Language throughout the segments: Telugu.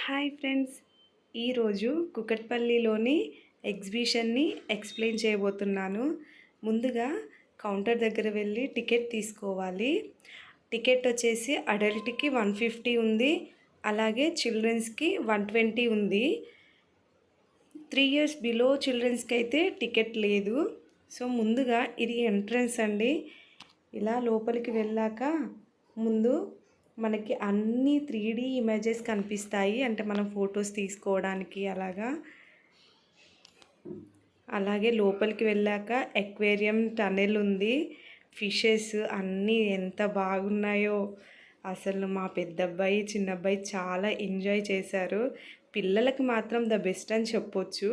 హాయ్ ఫ్రెండ్స్, ఈరోజు కుకట్పల్లిలోని ఎగ్జిబిషన్ని ఎక్స్ప్లెయిన్ చేయబోతున్నాను. ముందుగా కౌంటర్ దగ్గర వెళ్ళి టికెట్ తీసుకోవాలి. టికెట్ వచ్చేసి అడల్ట్కి 150 ఉంది, అలాగే చిల్డ్రన్స్కి 120 ఉంది. 3 ఇయర్స్ బిలో చిల్డ్రన్స్కి అయితే టికెట్ లేదు. సో ముందుగా ఇది ఎంట్రన్స్ అండి. ఇలా లోపలికి వెళ్ళాక ముందు మనకి అన్ని 3D ఇమేజెస్ కనిపిస్తాయి, అంటే మనం ఫొటోస్ తీసుకోవడానికి అలాగే లోపలికి వెళ్ళాక ఎక్వేరియం టనెల్ ఉంది. ఫిషెస్ అన్నీ ఎంత బాగున్నాయో అసలు. మా పెద్దబ్బాయి చిన్నబ్బాయి చాలా ఎంజాయ్ చేశారు. పిల్లలకు మాత్రం ద బెస్ట్ అని చెప్పొచ్చు.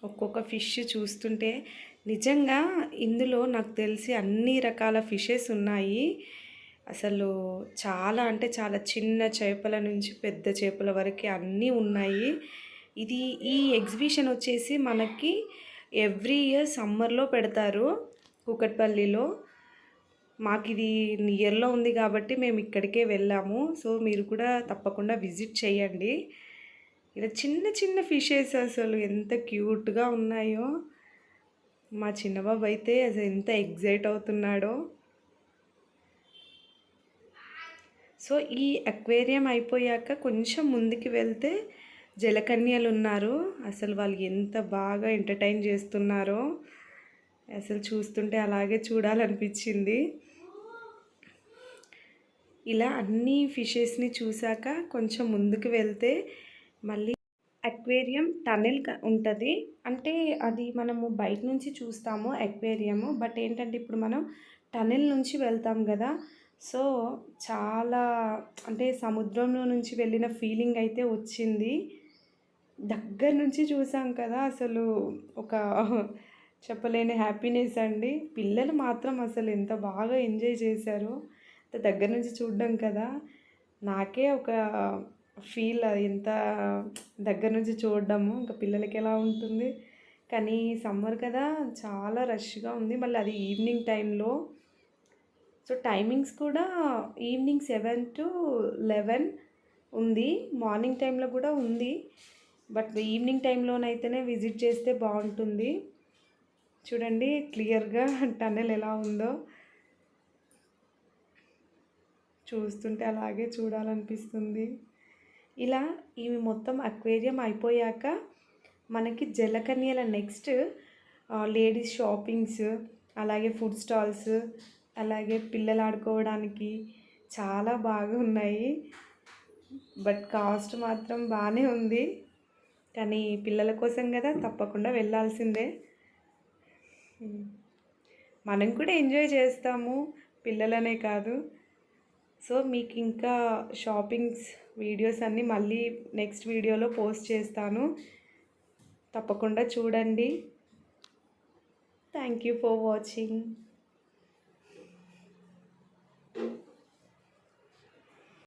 ఒక్కొక్క ఫిష్ చూస్తుంటే నిజంగా ఇందులో నాకు తెలిసి అన్ని రకాల ఫిషెస్ ఉన్నాయి. అసలు చాలా అంటే చాలా చిన్న చేపల నుంచి పెద్ద చేపల వరకు అన్నీ ఉన్నాయి. ఈ ఎగ్జిబిషన్ వచ్చేసి మనకి ఎవ్రీ ఇయర్ సమ్మర్లో పెడతారు కూకట్పల్లిలో. మాకు ఇది నియర్లో ఉంది కాబట్టి మేము ఇక్కడికే వెళ్ళాము. సో మీరు కూడా తప్పకుండా విజిట్ చేయండి. ఇలా చిన్న చిన్న ఫిషెస్ అసలు ఎంత క్యూట్గా ఉన్నాయో. మా చిన్నబాబు అయితే అసలు ఎంత ఎగ్జైట్ అవుతున్నాడో. సో ఈ అక్వేరియం అయిపోయాక కొంచెం ముందుకు వెళ్తే జలకన్యలు ఉన్నారు. అసలు వాళ్ళు ఎంత బాగా ఎంటర్టైన్ చేస్తున్నారో అసలు చూస్తుంటే అలాగే చూడాలనిపించింది. ఇలా అన్ని ఫిషెస్ని చూశాక కొంచెం ముందుకు వెళ్తే మళ్ళీ అక్వేరియం టనెల్ ఉంటుంది. అంటే అది మనము బయట నుంచి చూస్తాము అక్వేరియము, బట్ ఏంటంటే ఇప్పుడు మనం టనెల్ నుంచి వెళ్తాం కదా. సో చాలా అంటే సముద్రంలో నుంచి వెళ్ళిన ఫీలింగ్ అయితే వచ్చింది. దగ్గర నుంచి చూసాం కదా, అసలు ఒక చెప్పలేని హ్యాపీనెస్ అండి. పిల్లలు మాత్రం అసలు ఎంత బాగా ఎంజాయ్ చేశారు దగ్గర నుంచి చూడడం కదా. నాకే ఒక ఫీల్, ఎంత దగ్గర నుంచి చూడడము, ఇంకా పిల్లలకి ఎలా ఉంటుంది. కానీ సమ్మర్ కదా చాలా రష్గా ఉంది. మళ్ళీ అది ఈవినింగ్ టైంలో. సో టైమింగ్స్ కూడా ఈవినింగ్ 7 to 11 ఉంది. మార్నింగ్ టైంలో కూడా ఉంది, బట్ ఈవినింగ్ టైంలోనైతేనే విజిట్ చేస్తే బాగుంటుంది. చూడండి క్లియర్గా టనెల్ ఎలా ఉందో. చూస్తుంటే అలాగే చూడాలనిపిస్తుంది. ఇలా ఇవి మొత్తం అక్వేరియం అయిపోయాక మనకి జలకన్యల నెక్స్ట్ లేడీస్ షాపింగ్స్, అలాగే ఫుడ్ స్టాల్స్, అలాగే పిల్లలు ఆడుకోవడానికి చాలా బాగా ఉన్నాయి. బట్ కాస్ట్ మాత్రం బాగానే ఉంది. కానీ పిల్లల కోసం కదా తప్పకుండా వెళ్ళాల్సిందే. మనం కూడా ఎంజాయ్ చేస్తాము, పిల్లలనే కాదు. సో మీకు ఇంకా షాపింగ్స్ వీడియోస్ అన్నీ మళ్ళీ నెక్స్ట్ వీడియోలో పోస్ట్ చేస్తాను, తప్పకుండా చూడండి. Thank you for watching.